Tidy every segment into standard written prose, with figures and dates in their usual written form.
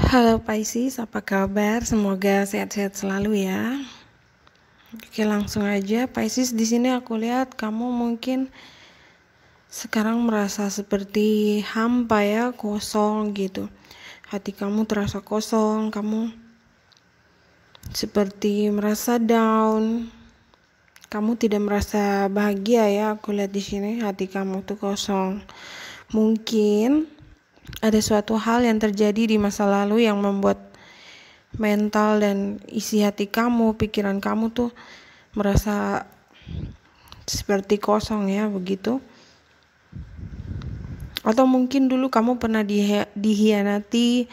Halo Pisces, apa kabar? Semoga sehat-sehat selalu ya. Oke, langsung aja. Pisces, di sini aku lihat kamu mungkin sekarang merasa seperti hampa ya, kosong gitu. Hati kamu terasa kosong, kamu seperti merasa down. Kamu tidak merasa bahagia ya. Aku lihat di sini hati kamu tuh kosong. Mungkin ada suatu hal yang terjadi di masa lalu yang membuat mental dan isi hati kamu, pikiran kamu tuh merasa seperti kosong ya, begitu. Atau mungkin dulu kamu pernah dihianati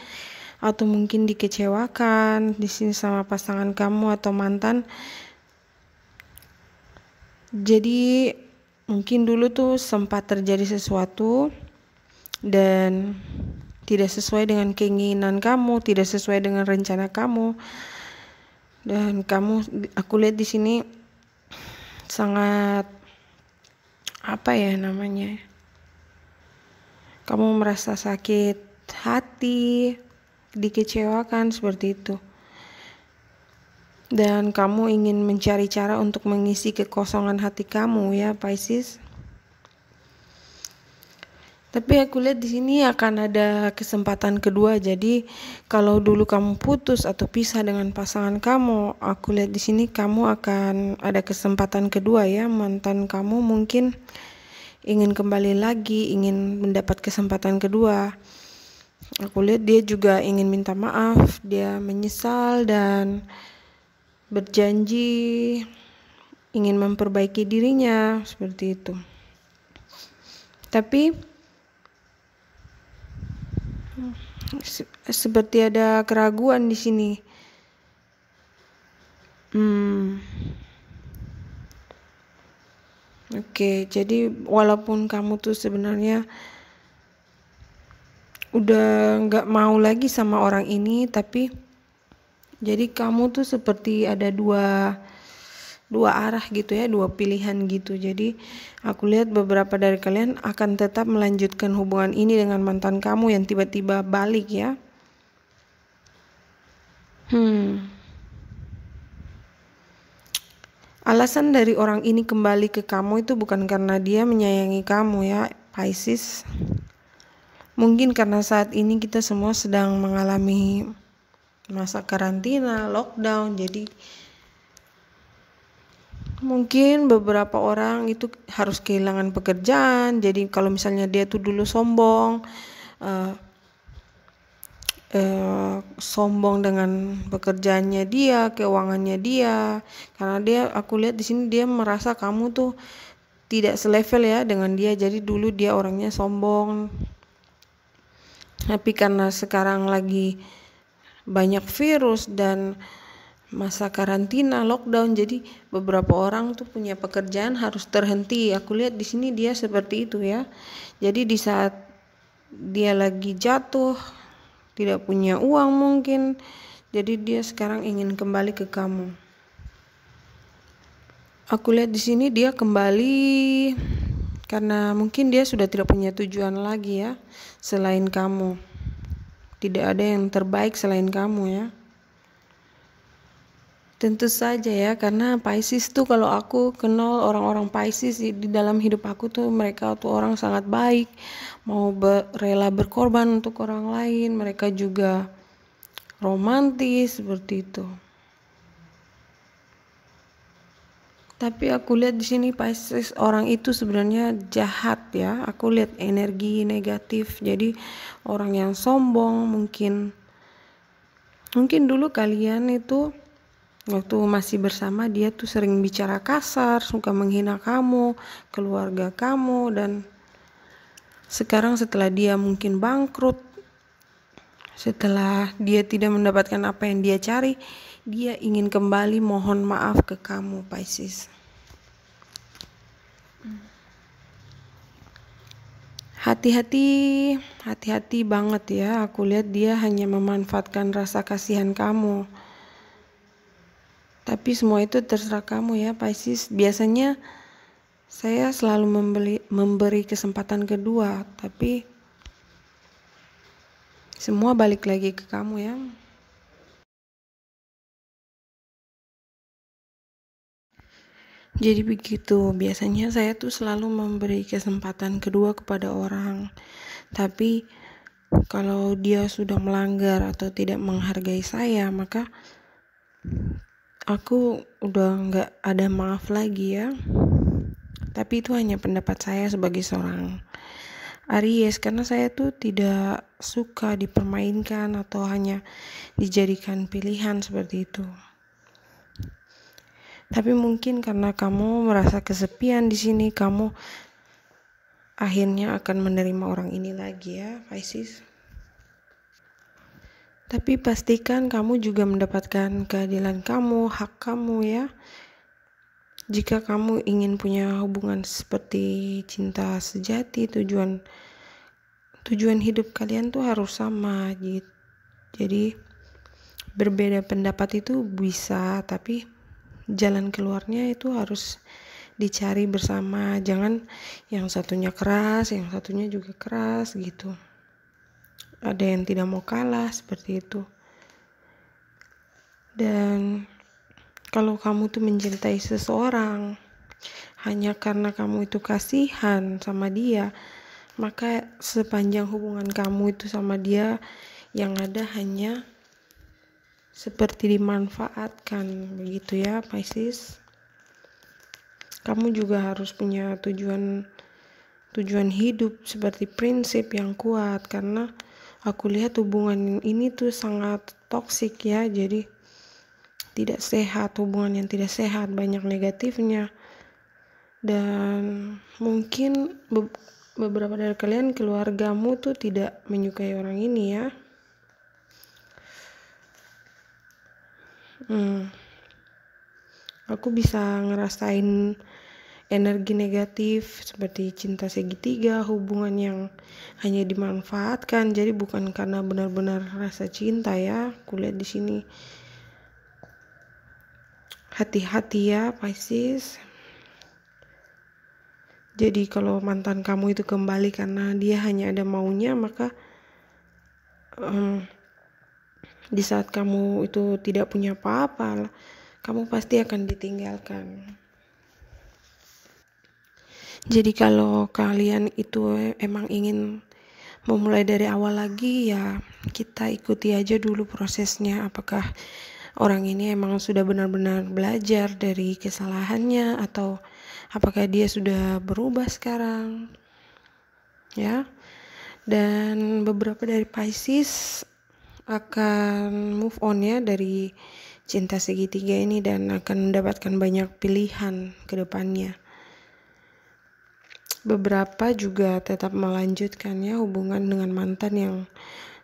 atau mungkin dikecewakan di sini sama pasangan kamu atau mantan. Jadi mungkin dulu tuh sempat terjadi sesuatu dan tidak sesuai dengan keinginan kamu, tidak sesuai dengan rencana kamu. Dan kamu, aku lihat di sini sangat apa ya namanya? Kamu merasa sakit hati, dikecewakan seperti itu. Dan kamu ingin mencari cara untuk mengisi kekosongan hati kamu ya, Pisces. Tapi aku lihat di sini akan ada kesempatan kedua. Jadi kalau dulu kamu putus atau pisah dengan pasangan kamu, aku lihat di sini kamu akan ada kesempatan kedua ya. Mantan kamu mungkin ingin kembali lagi, ingin mendapat kesempatan kedua. Aku lihat dia juga ingin minta maaf, dia menyesal dan berjanji ingin memperbaiki dirinya seperti itu. Tapi seperti ada keraguan di sini. Oke, jadi walaupun kamu tuh sebenarnya udah nggak mau lagi sama orang ini, tapi jadi kamu tuh seperti ada dua arah gitu ya, dua pilihan gitu. Jadi aku lihat beberapa dari kalian akan tetap melanjutkan hubungan ini dengan mantan kamu yang tiba-tiba balik ya. Alasan dari orang ini kembali ke kamu itu bukan karena dia menyayangi kamu ya, Pisces. Mungkin karena saat ini kita semua sedang mengalami masa karantina, lockdown, jadi mungkin beberapa orang itu harus kehilangan pekerjaan. Jadi kalau misalnya dia tuh dulu sombong, sombong dengan pekerjaannya dia, keuangannya dia, karena dia, aku lihat di sini dia merasa kamu tuh tidak selevel ya dengan dia. Jadi dulu dia orangnya sombong, tapi karena sekarang lagi banyak virus dan masa karantina, lockdown, jadi beberapa orang tuh punya pekerjaan harus terhenti. Aku lihat di sini dia seperti itu ya. Jadi di saat dia lagi jatuh, tidak punya uang mungkin, jadi dia sekarang ingin kembali ke kamu. Aku lihat di sini dia kembali karena mungkin dia sudah tidak punya tujuan lagi ya selain kamu. Tidak ada yang terbaik selain kamu ya. Tentu saja ya, karena Pisces tuh kalau aku kenal orang-orang Pisces di dalam hidup aku tuh mereka tuh orang sangat baik, mau rela berkorban untuk orang lain, mereka juga romantis seperti itu. Tapi aku lihat di sini Pisces orang itu sebenarnya jahat ya. Aku lihat energi negatif. Jadi orang yang sombong, mungkin dulu kalian itu waktu masih bersama dia tuh sering bicara kasar, suka menghina kamu, keluarga kamu, dan sekarang setelah dia mungkin bangkrut, setelah dia tidak mendapatkan apa yang dia cari, dia ingin kembali mohon maaf ke kamu, Pisces. Hati-hati banget ya. Aku lihat dia hanya memanfaatkan rasa kasihan kamu. Tapi semua itu terserah kamu ya, Pisces. Biasanya saya selalu memberi kesempatan kedua, tapi Semua balik lagi ke kamu ya. Jadi begitu, biasanya saya tuh selalu memberi kesempatan kedua kepada orang. Tapi kalau dia sudah melanggar atau tidak menghargai saya, maka aku udah nggak ada maaf lagi ya. Tapi itu hanya pendapat saya sebagai seorang Aries, karena saya tuh tidak suka dipermainkan atau hanya dijadikan pilihan seperti itu. Tapi mungkin karena kamu merasa kesepian di sini, kamu akhirnya akan menerima orang ini lagi ya, Pisces. Tapi pastikan kamu juga mendapatkan keadilan kamu, hak kamu ya. Jika kamu ingin punya hubungan seperti cinta sejati, tujuan hidup kalian tuh harus sama gitu. Jadi berbeda pendapat itu bisa, tapi jalan keluarnya itu harus dicari bersama. Jangan yang satunya keras, yang satunya juga keras gitu. Ada yang tidak mau kalah seperti itu. Dan kalau kamu tuh mencintai seseorang hanya karena kamu itu kasihan sama dia, maka sepanjang hubungan kamu itu sama dia yang ada hanya seperti dimanfaatkan begitu ya, Pisces. Kamu juga harus punya tujuan hidup seperti prinsip yang kuat, karena aku lihat hubungan ini tuh sangat toksik ya. Jadi tidak sehat, hubungan yang tidak sehat, banyak negatifnya. Dan mungkin beberapa dari kalian, keluargamu tuh tidak menyukai orang ini ya. Aku bisa ngerasain energi negatif seperti cinta segitiga, hubungan yang hanya dimanfaatkan. Jadi bukan karena benar-benar rasa cinta ya. Kulihat di sini. Hati-hati ya, Pisces. Jadi kalau mantan kamu itu kembali karena dia hanya ada maunya, maka di saat kamu itu tidak punya apa-apa, kamu pasti akan ditinggalkan. Jadi kalau kalian itu emang ingin memulai dari awal lagi, ya kita ikuti aja dulu prosesnya. Apakah orang ini emang sudah benar-benar belajar dari kesalahannya, atau apakah dia sudah berubah sekarang ya. Dan beberapa dari Pisces akan move on ya dari cinta segitiga ini dan akan mendapatkan banyak pilihan ke depannya. Beberapa juga tetap melanjutkannya hubungan dengan mantan yang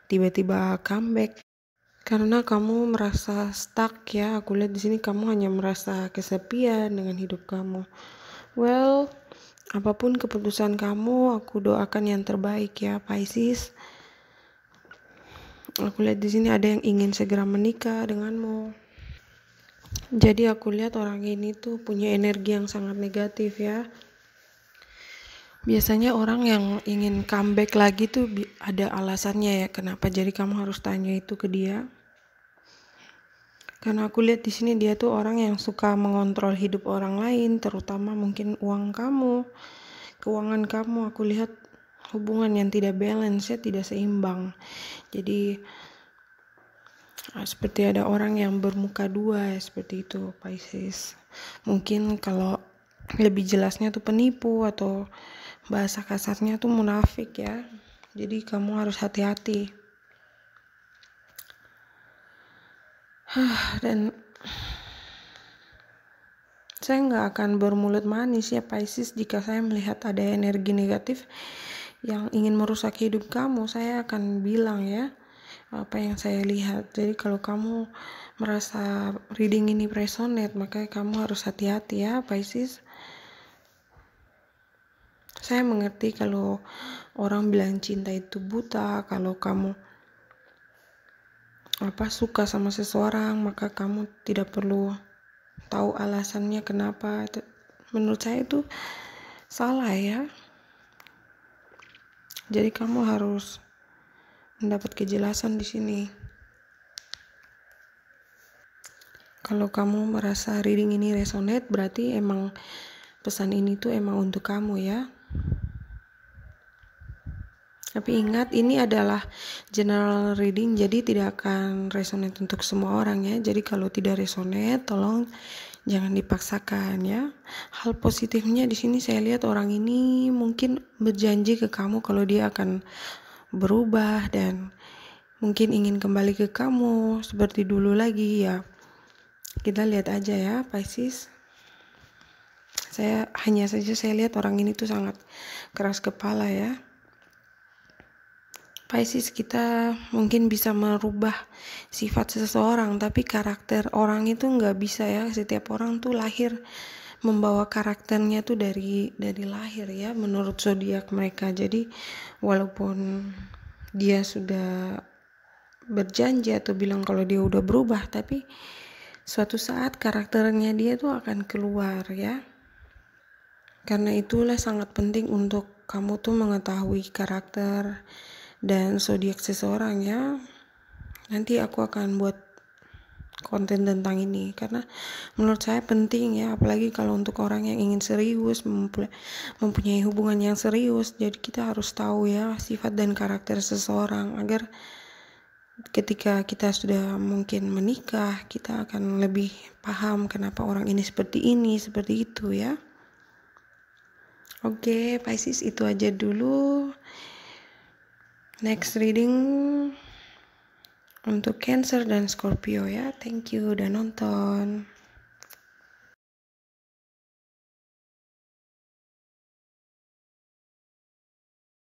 tiba-tiba comeback. Karena kamu merasa stuck ya, aku lihat di sini kamu hanya merasa kesepian dengan hidup kamu. Well, apapun keputusan kamu, aku doakan yang terbaik ya, Pisces. Aku lihat di sini ada yang ingin segera menikah denganmu. Jadi aku lihat orang ini tuh punya energi yang sangat negatif ya. Biasanya orang yang ingin comeback lagi tuh ada alasannya ya, kenapa. Jadi kamu harus tanya itu ke dia. Karena aku lihat di sini dia tuh orang yang suka mengontrol hidup orang lain, terutama mungkin uang kamu, keuangan kamu. Aku lihat hubungan yang tidak balance ya, tidak seimbang. Jadi seperti ada orang yang bermuka dua ya, seperti itu, Pisces. Mungkin kalau lebih jelasnya tuh penipu, atau bahasa kasarnya tuh munafik ya. Jadi kamu harus hati-hati. Dan saya nggak akan bermulut manis ya, Pisces, jika saya melihat ada energi negatif yang ingin merusak hidup kamu. Saya akan bilang ya apa yang saya lihat. Jadi kalau kamu merasa reading ini resonate, maka kamu harus hati-hati ya, Pisces. Saya mengerti kalau orang bilang cinta itu buta. Kalau kamu suka sama seseorang, maka kamu tidak perlu tahu alasannya kenapa. Menurut saya itu salah ya. Jadi kamu harus mendapat kejelasan di sini. Kalau kamu merasa reading ini resonate, berarti emang pesan ini tuh emang untuk kamu ya. Tapi ingat, ini adalah general reading, jadi tidak akan resonate untuk semua orang ya. Jadi kalau tidak resonate, tolong jangan dipaksakan ya. Hal positifnya di sini saya lihat orang ini mungkin berjanji ke kamu kalau dia akan berubah dan mungkin ingin kembali ke kamu seperti dulu lagi ya. Kita lihat aja ya, Pisces. Saya lihat orang ini tuh sangat keras kepala ya. Pisces, kita mungkin bisa merubah sifat seseorang, tapi karakter orang itu nggak bisa ya. Setiap orang tuh lahir membawa karakternya tuh dari lahir ya, menurut zodiak mereka. Jadi walaupun dia sudah berjanji atau bilang kalau dia udah berubah, tapi suatu saat karakternya dia tuh akan keluar ya. Karena itulah sangat penting untuk kamu tuh mengetahui karakter dan zodiak seseorang ya. Nanti aku akan buat konten tentang ini karena menurut saya penting ya, apalagi kalau untuk orang yang ingin serius, mempunyai hubungan yang serius. Jadi kita harus tahu ya sifat dan karakter seseorang agar ketika kita sudah mungkin menikah, kita akan lebih paham kenapa orang ini, seperti itu ya. Oke, Pisces, itu aja dulu. Next reading untuk Cancer dan Scorpio ya. Thank you udah nonton.